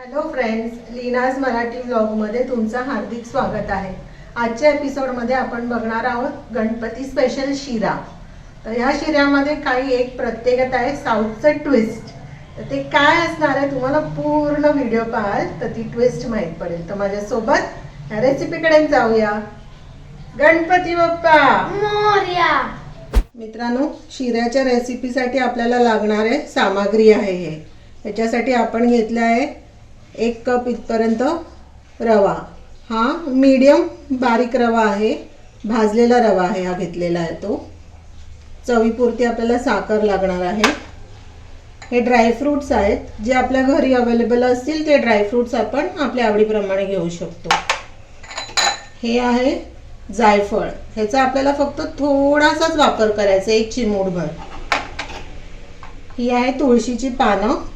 Hello friends, लीनाज Marathi व्लॉगमध्ये तुमचं हार्दिक स्वागत आहे। आजच्या एपिसोडमध्ये आपण बघणार आहोत गणपती स्पेशल शिरा। तर या शिऱ्यामध्ये काही एक प्रत्येकता आहे, साऊथचं ट्विस्ट। तर ते काय असणार आहे तुम्हाला पूर्ण व्हिडिओ पाहाल तर ती ट्विस्ट माहीत पडेल। तर माझ्यासोबत या रेसिपीकडे जाऊया। गणपती बाप्पा मोरया। मित्रांनो, शिऱ्याच्या रेसिपीसाठी आपल्याला लागणारे सामग्री आहे हे। त्याच्यासाठी आपण घेतला आहे 1 कप इथपर्यंत रवा। हा मीडियम बारीक रवा आहे, भाजलेला रवा आहे हा घेतलेला आहे तो। चवीपुरती आपल्याला साखर लागणार आहे। हे ड्रायफ्रुट्स आहेत, जे आपल्या घरी अवेलेबल असतील ते ड्रायफ्रुट्स आपण आपल्या आवडीप्रमाणे घेऊ शकतो। हे आहे जायफळ, ह्याचा आपल्याला फक्त थोडासाच वापर करायचा, 1 चिमूटभर। ही आहे तुळशीची पानं,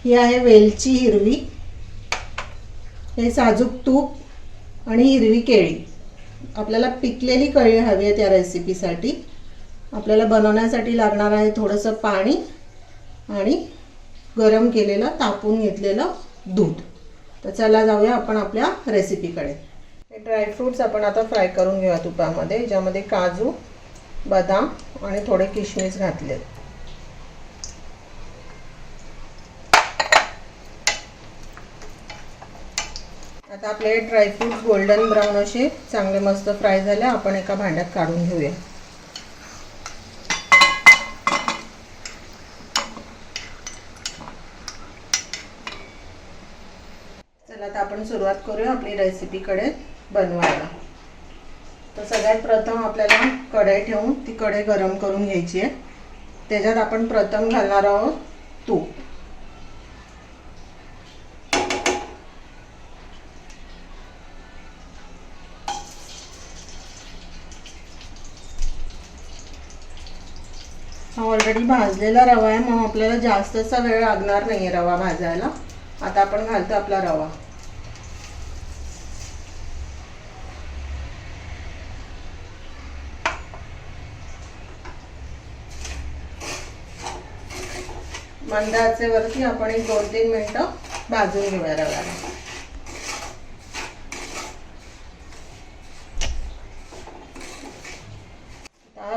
ही आहे वेलची हिरवी, हे साजूक तूप आणि हिरवी केळी। आपल्याला पिकलेली केळी हवी आहे त्या रेसिपीसाठी। आपल्याला बनवण्यासाठी लागणार आहे थोडंसं पाणी आणि गरम केलेलं तापून घेतलेलं दूध। तर चला जाऊया आपण आपल्या रेसिपीकडे। हे ड्रायफ्रुट्स आपण आता फ्राय करून घेऊया तुपामध्ये, ज्यामध्ये काजू, बदाम आणि थोडे किशमिश घातले। आता आपले ड्रायफ्रुट्स गोल्डन ब्राउन असे चांगले मस्त फ्राय झाले। आपण एका भांड्यात काढून घेऊया। चला आता आपण सुरुवात करूया आपली रेसिपीकडे बनवायला। तर सगळ्यात प्रथम आपल्याला कढई ठेवून ती कढई गरम करून घ्यायची आहे। त्याच्यात आपण प्रथम घालणार आहोत तूप। हा ऑलरेडी भाजलेला रवा आहे, मग आपल्याला जास्तचा वेळ लागणार नाही रवा भाजायला। आता आपण घालतो आपला रवा। मंद आचेवरती आपण 1-2-3 मिनिटं भाजून घेऊया रव्याला।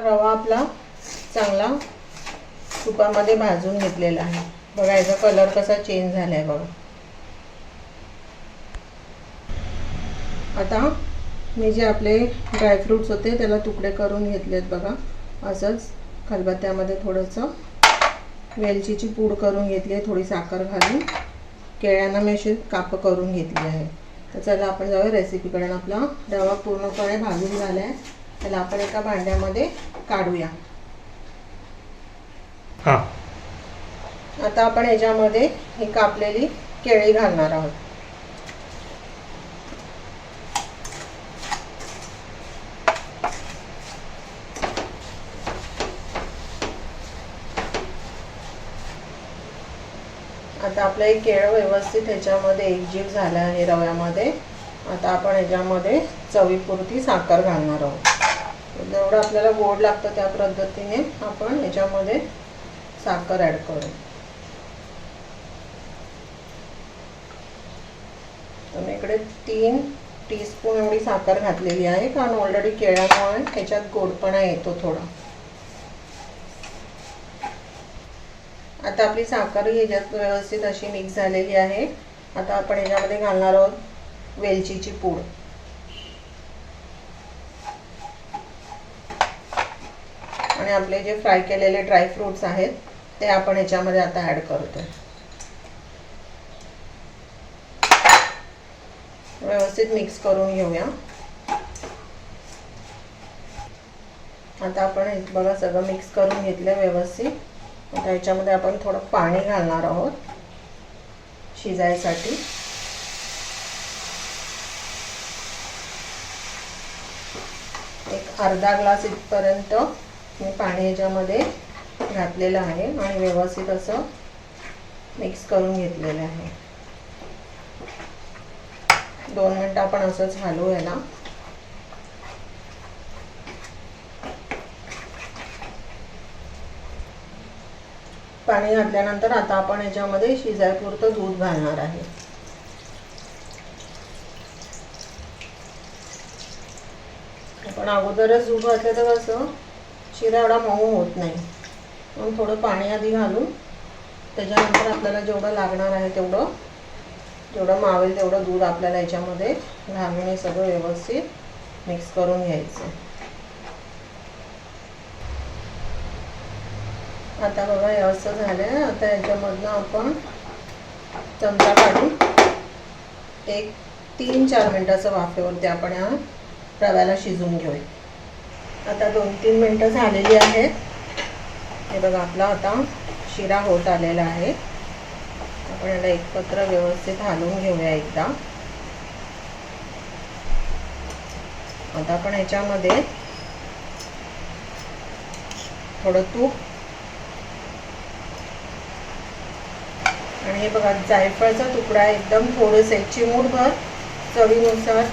रवा आपला चांगला तुपामध्ये भाजून घेतलेला आहे। बघा याचा कलर कसा चेंज झालाय बघा। आता मी जे आपले ड्रायफ्रुट्स होते त्याला तुकडे करून घेतलेत बघा। असंच खलबत्त्यामध्ये थोडंसं वेलचीची पूड करून घेतली आहे, थोडी साखर घालून केळ्यांना मी अशी काप करून घेतली आहे। तर चला आपण जाऊया रेसिपीकडे। आपला रवा पूर्णपणे भाजून झाला आहे, त्याला आपण एका भांड्यामध्ये काढूया। आता आपण याच्यामध्ये ही कापलेली केळी घालणार आहोत। आता आपलं हे केळं व्यवस्थित ह्याच्यामध्ये एकजीव झालं आहे रव्यामध्ये। आता आपण ह्याच्यामध्ये चवीपुरती साखर घालणार आहोत। जेवढं आपल्याला गोड लागतं त्या पद्धतीने आपण ह्याच्यामध्ये साखर ॲड करू। तर मी इकडे 3 टीस्पून एवढी साखर घातलेली आहे, कारण ऑलरेडी केळ्यामुळे ह्याच्यात गोडपणा येतो थोडा। आता आपली साखर ह्याच्यात व्यवस्थित अशी मिक्स झालेली आहे। आता आपण ह्याच्यामध्ये घालणार आहोत वेलचीची पूड। आणि आपले जे फ्राय केलेले ड्रायफ्रुट्स आहेत ते आपण ह्याच्यामध्ये आता ॲड करतोय। व्यवस्थित मिक्स करून घेऊया। आता आपण बघा सगळं मिक्स करून घेतलं व्यवस्थित। आता ह्याच्यामध्ये आपण थोडं पाणी घालणार आहोत शिजायसाठी। एक अर्धा ग्लास इथपर्यंत मी पाणी ह्याच्यामध्ये घातलेलं आहे आणि व्यवस्थित असं मिक्स करून घेतलेलं आहे। 2 मिनिटं आपण असंच हलवू याला। पाणी घातल्यानंतर आता आपण याच्यामध्ये शिजायपुरतं दूध घालणार आहे. आपण अगोदरच दूध घातलं तर कसं शिरा एवढा मऊ होत नाही, म्हणून थोडं पाणी आधी घालून त्याच्यानंतर आपल्याला जेवढं लागणार आहे जेवढं मावेल तेवढं दूध आपल्याला याच्यामध्ये घालून हे सगळं व्यवस्थित मिक्स करून घ्यायचं. आता बघा हे असं झालंय. आता याच्यामधनं आपण चमचा काढून एक 3-4 मिनिटाचं वाफेवरती आपण या रव्याला शिजवून घेऊया. आता 2-3 मिनिटं झालेली आहेत. हे बघा आपला आता शिरा होत आलेला आहे. आपण याला एकत्र व्यवस्थित हलवून घेऊया एकदा. आता आपण याच्यामध्ये थोडं तूप आणि हे बघा जायफळचा तुकडा एकदम थोडेसे चिमूटभर चवीनुसार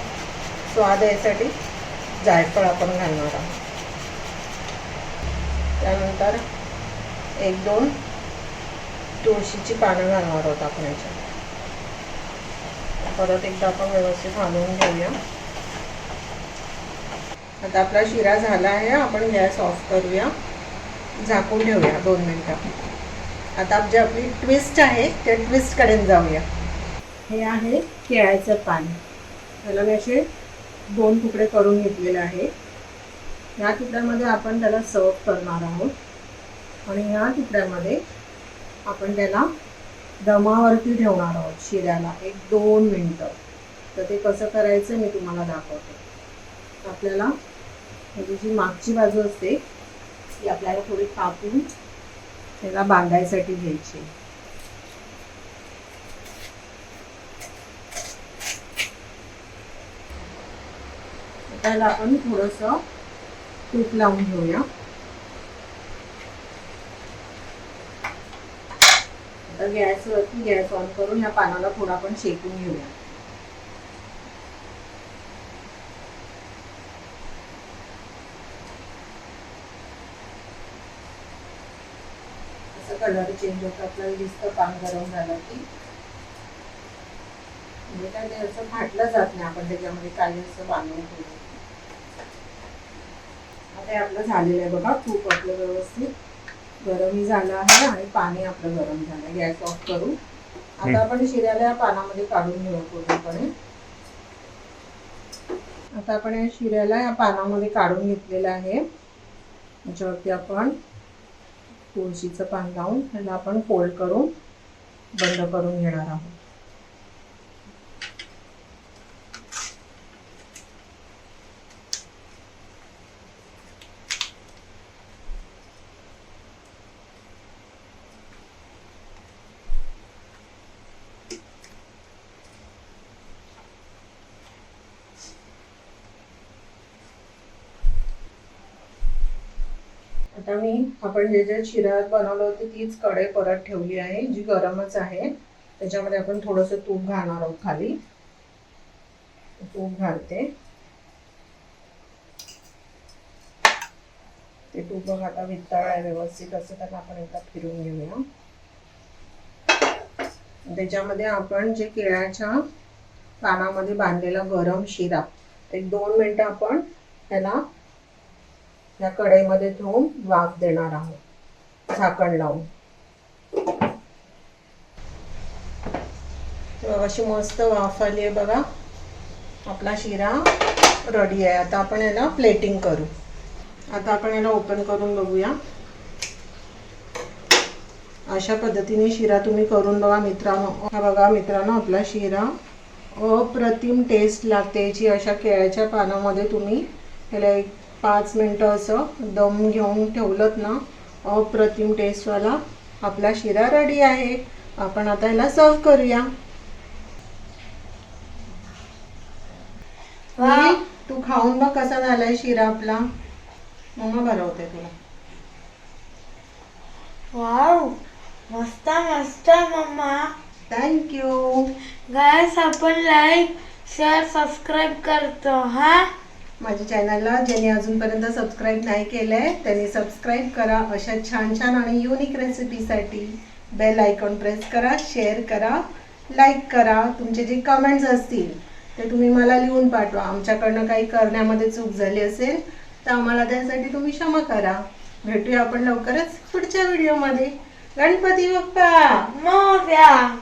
स्वाद यासाठी जायफळ आपण घालणार आहोत. त्यानंतर 1-2 तुळशीची पानं घालणार आहोत आपण याच्यात. परत एकदा आपण व्यवस्थित हलवून घेऊया. आता आपला शिरा झाला आहे. आपण गॅस ऑफ करूया, झाकून ठेवूया 2 मिनिटं. आता जी आपली ट्विस्ट आहे त्या ट्विस्टकडे जाऊया. हे आहे केळ्याचं पान. त्याला मी असे 2 तुकडे करून घेतलेले आहे. या तुकड्यामध्ये आपण त्याला सर्व करणार आहोत आणि या तुकड्यामध्ये आपण त्याला दमावरती ठेवणार आहोत शिऱ्याला 1-2 मिनिटं. तर ते कसं करायचं मी तुम्हाला दाखवते. आपल्याला म्हणजे जी मागची बाजू असते ती आपल्याला थोडी कापून त्याला बांधायसाठी घ्यायची. त्याला आपण थोडंसं तूप लावून घेऊया. आता गॅस ऑन करून या पानाला थोडं आपण शेकून घेऊया. असं कलर चेंज होतं, आपल्याला दिसतं पान गरम झालं की. म्हणजे काय ते असं फाटलं जात नाही, आपण त्याच्यामध्ये काही असं बांधून ठेवलं. आता आपलं झालेलं आहे बघा. तूप आपलं व्यवस्थित गरमही झालं आहे आणि पाणी आपलं गरम झालं. गॅस ऑफ करू. आता आपण शिऱ्याला या पानामध्ये काढून घेऊ पूर्णपणे. आता आपण या शिऱ्याला या पानामध्ये काढून घेतलेलं आहे. याच्यावरती आपण तुळशीचं पान लावून त्याला आपण फोल्ड करून बंद करून घेणार आहोत. आता आपण जे शिरा बनवलं होतं तीच कढई परत ठेवली आहे, जी गरमच आहे. त्याच्यामध्ये आपण थोडंसं तूप घालणार आहोत. खाली तूप घालते. ते तूप बघा आता वितळलंय व्यवस्थित. असं त्याला आपण एकदा फिरून घेऊया. त्याच्यामध्ये आपण जे केळ्याच्या पानामध्ये बांधलेला गरम शिरा 1-2 मिनिटं आपण त्याला या कढईमध्ये ठेवून वाफ देणार आहोत झाकण लावून. अशी मस्त वाफ आली आहे बघा. आपला शिरा रेडी आहे. आता आपण याला प्लेटिंग करू. आता आपण याला ओपन करून बघूया. अशा पद्धतीने शिरा तुम्ही करून बघा मित्रांनो. हा बघा मित्रांनो, आपला शिरा अप्रतिम टेस्ट लागते याची. अशा केळ्याच्या पानामध्ये तुम्ही याला 5 मिनिटं असं दम घेऊन ठेवलत ना, अप्रतिम टेस्टवाला आपला शिरा रेडी आहे. आपण आता याला सर्व करूया. तू खाऊन बघ कसा झालाय शिरा आपला. मम्मा बनवते तुला. वाव, मस्त मस्त मम्मा. थँक्यू. गाइस, आपण लाईक शेअर सबस्क्राईब करतो हा. माझ्या चॅनलला ज्यांनी अजूनपर्यंत सबस्क्राईब नाही केलं आहे त्यांनी सबस्क्राईब करा. अशा छान छान आणि युनिक रेसिपीसाठी बेल आयकॉन प्रेस करा, शेअर करा, लाईक करा. तुमचे जे कमेंट्स असतील ते तुम्ही मला लिहून पाठवा. आमच्याकडनं काही करण्यामध्ये चूक झाली असेल तर आम्हाला त्यासाठी तुम्ही क्षमा करा. भेटूया आपण लवकरच पुढच्या व्हिडिओमध्ये. गणपती बाप्पा मोरया.